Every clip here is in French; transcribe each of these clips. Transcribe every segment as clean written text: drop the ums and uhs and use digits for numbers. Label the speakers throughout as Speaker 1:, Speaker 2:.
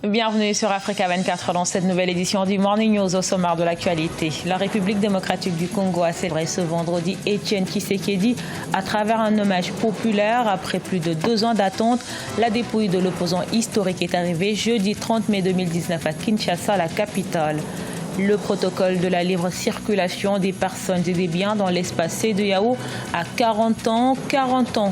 Speaker 1: Bienvenue sur Africa 24 dans cette nouvelle édition du Morning News au sommaire de l'actualité. La République démocratique du Congo a célébré ce vendredi Étienne Tshisekedi à travers un hommage populaire. Après plus de 2 ans d'attente, la dépouille de l'opposant historique est arrivée jeudi 30 mai 2019 à Kinshasa, la capitale. Le protocole de la libre circulation des personnes et des biens dans l'espace CEDEAO a 40 ans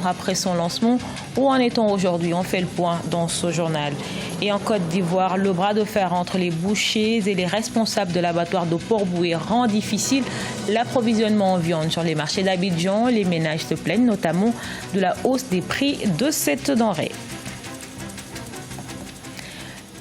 Speaker 1: après son lancement. Où en est-on aujourd'hui? On fait le point dans ce journal. Et en Côte d'Ivoire, le bras de fer entre les bouchers et les responsables de l'abattoir de Port-Bouët rend difficile l'approvisionnement en viande sur les marchés d'Abidjan. Les ménages se plaignent notamment de la hausse des prix de cette denrée.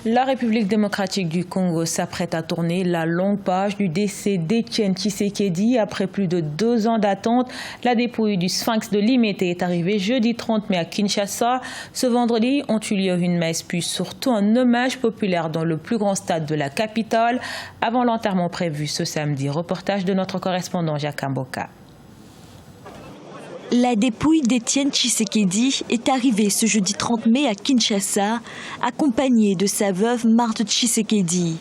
Speaker 1: La République démocratique du Congo s'apprête à tourner la longue page du décès d'Étienne Tshisekedi. Après plus de 2 ans d'attente, la dépouille du Sphinx de Limete est arrivée jeudi 30 mai à Kinshasa. Ce vendredi ont eu lieu une messe puis surtout un hommage populaire dans le plus grand stade de la capitale avant l'enterrement prévu ce samedi. Reportage de notre correspondant Jacques Mboka.
Speaker 2: La dépouille d'Étienne Tshisekedi est arrivée ce jeudi 30 mai à Kinshasa, accompagnée de sa veuve Marthe Tshisekedi.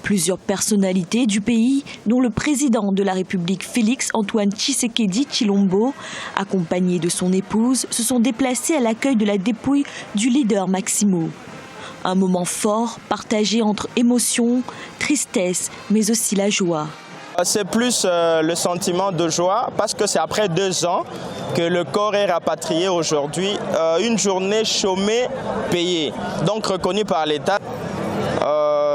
Speaker 2: Plusieurs personnalités du pays, dont le président de la République Félix-Antoine Tshisekedi Tshilombo, accompagné de son épouse, se sont déplacés à l'accueil de la dépouille du leader Maximo. Un moment fort, partagé entre émotion, tristesse, mais aussi la joie.
Speaker 3: C'est plus le sentiment de joie parce que c'est après 2 ans que le corps est rapatrié aujourd'hui. Une journée chômée payée, donc reconnue par l'État.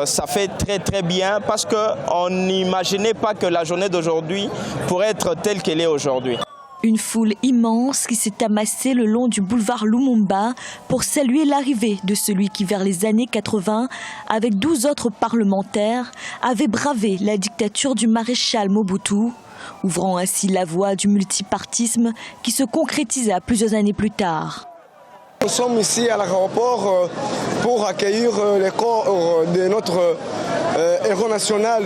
Speaker 3: Ça fait très bien parce qu'on n'imaginait pas que la journée d'aujourd'hui pourrait être telle qu'elle est aujourd'hui.
Speaker 2: Une foule immense qui s'est amassée le long du boulevard Lumumba pour saluer l'arrivée de celui qui, vers les années 80, avec 12 autres parlementaires, avait bravé la dictature du maréchal Mobutu, ouvrant ainsi la voie du multipartisme qui se concrétisa plusieurs années plus tard.
Speaker 4: Nous sommes ici à l'aéroport pour accueillir les corps de notre héros national,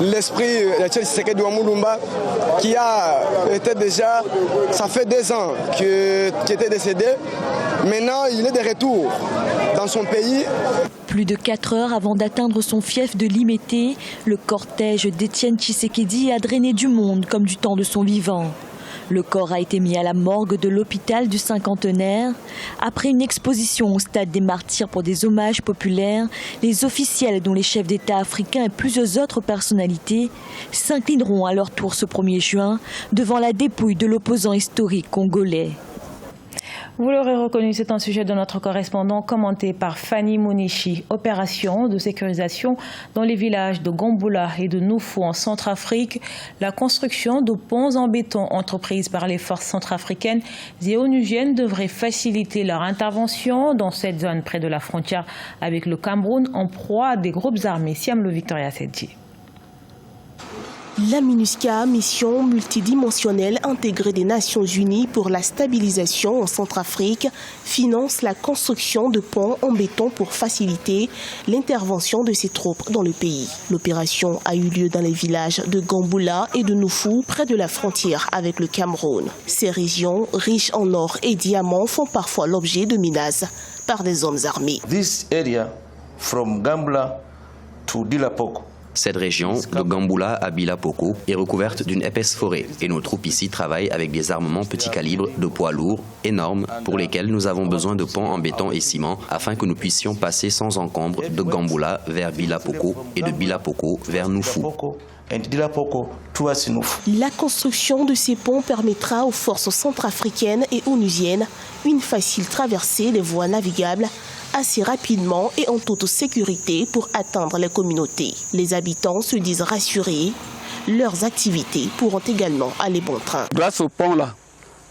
Speaker 4: l'esprit Étienne Tshisekedi Lumumba, qui a été déjà, ça fait 2 ans qu'il était décédé. Maintenant, il est de retour dans son pays.
Speaker 2: Plus de 4 heures avant d'atteindre son fief de Limete, le cortège d'Étienne Tshisekedi a drainé du monde comme du temps de son vivant. Le corps a été mis à la morgue de l'hôpital du Cinquantenaire. Après une exposition au stade des Martyrs pour des hommages populaires, les officiels, dont les chefs d'État africains et plusieurs autres personnalités, s'inclineront à leur tour ce 1er juin devant la dépouille de l'opposant historique congolais.
Speaker 1: Vous l'aurez reconnu, c'est un sujet de notre correspondant commenté par Fanny Mounichi. Opération de sécurisation dans les villages de Gambula et de Noufou en Centrafrique. La construction de ponts en béton entreprise par les forces centrafricaines et onusiennes devrait faciliter leur intervention dans cette zone près de la frontière avec le Cameroun en proie à des groupes armés. Siamlo Victoria Sedji.
Speaker 5: La MINUSCA, mission multidimensionnelle intégrée des Nations Unies pour la stabilisation en Centrafrique, finance la construction de ponts en béton pour faciliter l'intervention de ses troupes dans le pays. L'opération a eu lieu dans les villages de Gambula et de Noufou, près de la frontière avec le Cameroun. Ces régions, riches en or et diamants, font parfois l'objet de menaces par des hommes armés.
Speaker 6: This area from Gambula to Dilapoko.
Speaker 7: Cette région, de Gambula à Bilapoko, est recouverte d'une épaisse forêt et nos troupes ici travaillent avec des armements petit calibre de poids lourds, énormes, pour lesquels nous avons besoin de ponts en béton et ciment afin que nous puissions passer sans encombre de Gambula vers Bilapoko et de Bilapoko vers Noufou.
Speaker 5: La construction de ces ponts permettra aux forces centrafricaines et onusiennes une facile traversée des voies navigables assez rapidement et en toute sécurité pour atteindre les communautés. Les habitants se disent rassurés. Leurs activités pourront également aller bon train.
Speaker 8: Grâce au pont-là,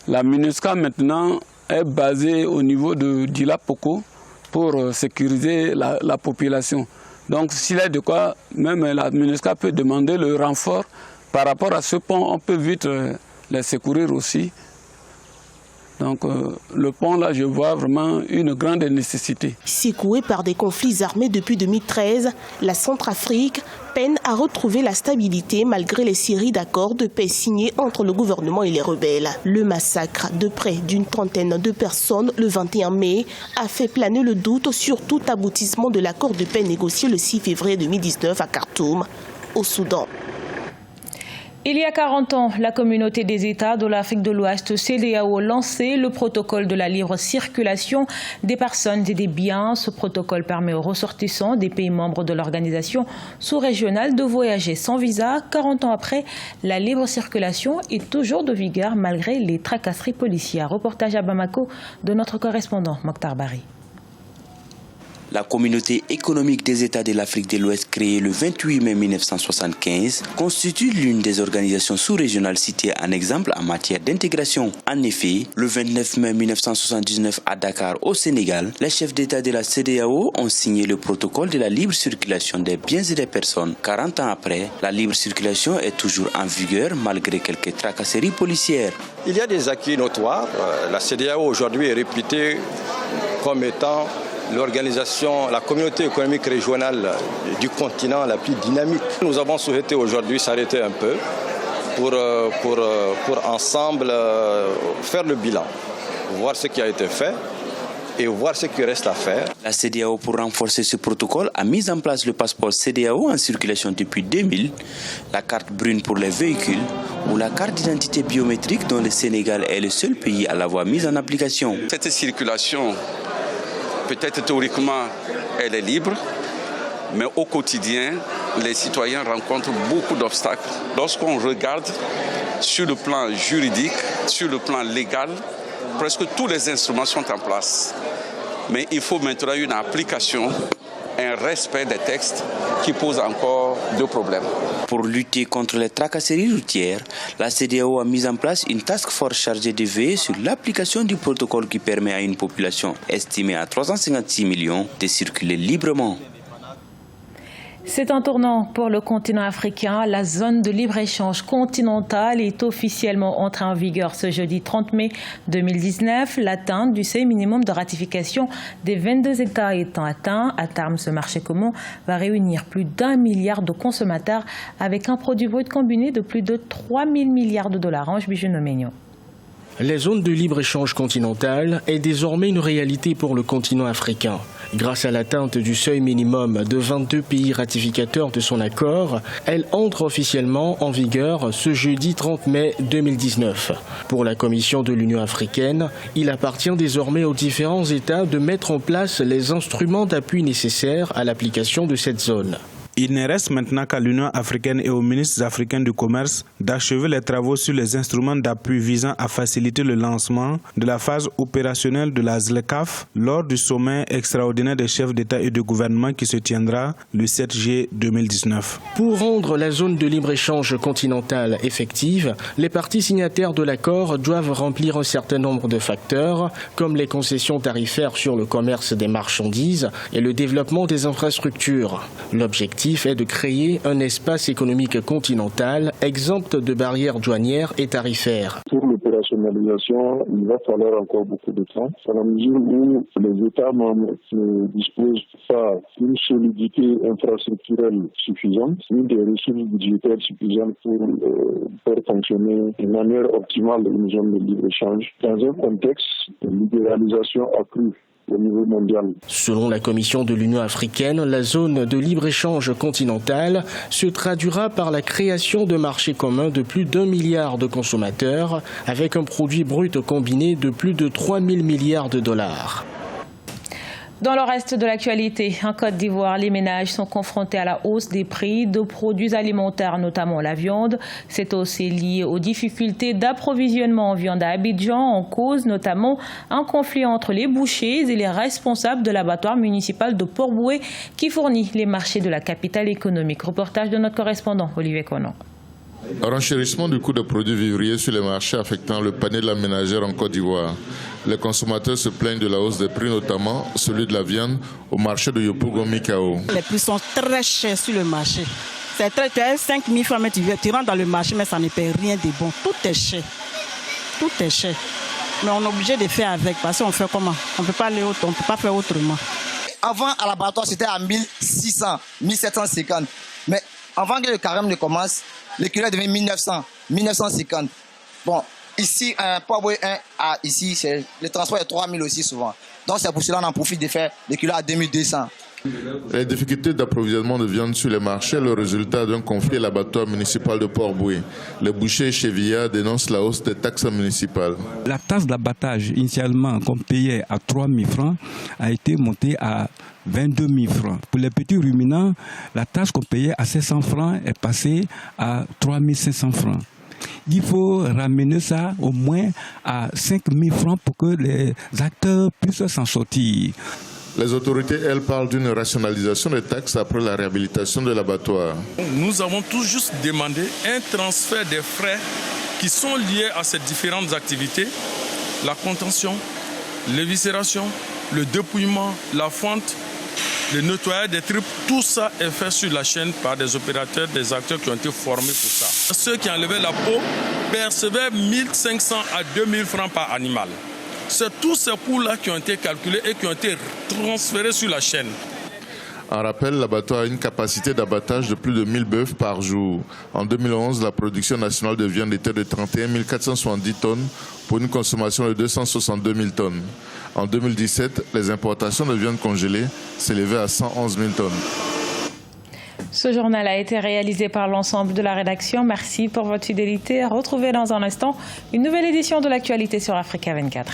Speaker 8: la MINUSCA maintenant est basée au niveau de Dilapoko pour sécuriser la population. Donc s'il y a de quoi, même la MINUSCA peut demander le renfort par rapport à ce pont. On peut vite les secourir aussi. Donc le pont là, je vois vraiment une grande nécessité.
Speaker 5: Secouée par des conflits armés depuis 2013, la Centrafrique peine à retrouver la stabilité malgré les séries d'accords de paix signés entre le gouvernement et les rebelles. Le massacre de près d'une trentaine de personnes le 21 mai a fait planer le doute sur tout aboutissement de l'accord de paix négocié le 6 février 2019 à Khartoum, au Soudan.
Speaker 1: Il y a 40 ans, la communauté des États de l'Afrique de l'Ouest, CEDEAO, lançait le protocole de la libre circulation des personnes et des biens. Ce protocole permet aux ressortissants des pays membres de l'organisation sous-régionale de voyager sans visa. 40 ans après, la libre circulation est toujours de vigueur malgré les tracasseries policières. Reportage à Bamako de notre correspondant Mokhtar Bari.
Speaker 9: La communauté économique des États de l'Afrique de l'Ouest, créée le 28 mai 1975, constitue l'une des organisations sous-régionales citées en exemple en matière d'intégration. En effet, le 29 mai 1979 à Dakar, au Sénégal, les chefs d'État de la CEDEAO ont signé le protocole de la libre circulation des biens et des personnes. 40 ans après, la libre circulation est toujours en vigueur malgré quelques tracasseries policières.
Speaker 10: Il y a des acquis notoires. La CEDEAO aujourd'hui est réputée comme étant l'organisation, la communauté économique régionale du continent la plus dynamique. Nous avons souhaité aujourd'hui s'arrêter un peu pour ensemble faire le bilan, voir ce qui a été fait et voir ce qui reste à faire.
Speaker 9: La CEDEAO, pour renforcer ce protocole, a mis en place le passeport CEDEAO en circulation depuis 2000, la carte brune pour les véhicules ou la carte d'identité biométrique dont le Sénégal est le seul pays à l'avoir mise en application.
Speaker 11: Cette circulation, peut-être théoriquement, elle est libre, mais au quotidien, les citoyens rencontrent beaucoup d'obstacles. Lorsqu'on regarde sur le plan juridique, sur le plan légal, presque tous les instruments sont en place. Mais il faut maintenant une application, un respect des textes qui pose encore deux problèmes.
Speaker 9: Pour lutter contre les tracasseries routières, la CEDEAO a mis en place une task force chargée de veiller sur l'application du protocole qui permet à une population estimée à 356 millions de circuler librement.
Speaker 1: C'est un tournant pour le continent africain. La zone de libre-échange continentale est officiellement entrée en vigueur ce jeudi 30 mai 2019. L'atteinte du seuil minimum de ratification des 22 États étant atteint, à terme, ce marché commun va réunir plus d'1 milliard de consommateurs avec un produit brut combiné de plus de 3 000 milliards de dollars. Ange Bijono-Ménion.
Speaker 12: La zone de libre-échange continentale est désormais une réalité pour le continent africain. Grâce à l'atteinte du seuil minimum de 22 pays ratificateurs de son accord, elle entre officiellement en vigueur ce jeudi 30 mai 2019. Pour la Commission de l'Union africaine, il appartient désormais aux différents États de mettre en place les instruments d'appui nécessaires à l'application de cette zone.
Speaker 13: Il ne reste maintenant qu'à l'Union africaine et aux ministres africains du commerce d'achever les travaux sur les instruments d'appui visant à faciliter le lancement de la phase opérationnelle de la ZLECAf lors du sommet extraordinaire des chefs d'État et de gouvernement qui se tiendra le 7 juillet 2019.
Speaker 12: Pour rendre la zone de libre-échange continentale effective, les parties signataires de l'accord doivent remplir un certain nombre de facteurs, comme les concessions tarifaires sur le commerce des marchandises et le développement des infrastructures. L'objectif est de créer un espace économique continental exempt de barrières douanières et tarifaires.
Speaker 14: Pour l'opérationnalisation, il va falloir encore beaucoup de temps, à la mesure où les États membres ne disposent pas d'une solidité infrastructurelle suffisante, ni des ressources budgétaires suffisantes pour faire fonctionner de manière optimale une zone de libre-échange dans un contexte de libéralisation accrue au niveau mondial.
Speaker 12: Selon la Commission de l'Union africaine, la zone de libre-échange continentale se traduira par la création de marchés communs de plus d'1 milliard de consommateurs avec un produit brut combiné de plus de 3 000 milliards de dollars.
Speaker 1: Dans le reste de l'actualité, en Côte d'Ivoire, les ménages sont confrontés à la hausse des prix de produits alimentaires, notamment la viande. Cette hausse est liée aux difficultés d'approvisionnement en viande à Abidjan, en cause notamment un conflit entre les bouchers et les responsables de l'abattoir municipal de Port-Boué qui fournit les marchés de la capitale économique. Reportage de notre correspondant Olivier Conan.
Speaker 15: Renchérissement du coût des produits vivriers sur les marchés affectant le panier de la ménagère en Côte d'Ivoire. Les consommateurs se plaignent de la hausse des prix, notamment celui de la viande au marché de Yopougon-Mikao.
Speaker 16: Les prix sont très chers sur le marché. C'est très cher, 5 000 francs, mais tu rentres dans le marché, mais ça ne paie rien de bon. Tout est cher. Tout est cher. Mais on est obligé de faire avec, parce qu'on fait comment? On ne peut pas aller autre, on peut pas faire autrement.
Speaker 17: Avant, à l'abattoir, c'était à 1600, 1750. Mais avant que le carême ne commence, le kilo devient 1900, 1950. Bon, ici, un poids 1, ici, le transport est 3000 aussi souvent. Donc c'est pour cela qu'on en profite de faire le kilo à 2200.
Speaker 15: Les difficultés d'approvisionnement de viande sur les marchés, le résultat d'un conflit à l'abattoir municipal de Port-Boué. Les bouchers Chevilla dénoncent la hausse des taxes municipales.
Speaker 18: La taxe d'abattage, initialement qu'on payait à 3 000 francs, a été montée à 22 000 francs. Pour les petits ruminants, la taxe qu'on payait à 700 francs est passée à 3 500 francs. Il faut ramener ça au moins à 5 000 francs pour que les acteurs puissent s'en sortir.
Speaker 15: Les autorités, elles, parlent d'une rationalisation des taxes après la réhabilitation de l'abattoir.
Speaker 19: Nous avons tout juste demandé un transfert des frais qui sont liés à ces différentes activités, la contention, l'éviscération, le dépouillement, la fonte, le nettoyage des tripes, tout ça est fait sur la chaîne par des opérateurs, des acteurs qui ont été formés pour ça. Ceux qui enlevaient la peau percevaient 1 500 à 2 000 francs par animal. C'est tous ces coûts-là qui ont été calculés et qui ont été transférés sur la chaîne.
Speaker 15: En rappel, l'abattoir a une capacité d'abattage de plus de 1000 bœufs par jour. En 2011, la production nationale de viande était de 31 470 tonnes pour une consommation de 262 000 tonnes. En 2017, les importations de viande congelée s'élevaient à 111 000 tonnes.
Speaker 1: Ce journal a été réalisé par l'ensemble de la rédaction. Merci pour votre fidélité. Retrouvez dans un instant une nouvelle édition de l'actualité sur Africa 24.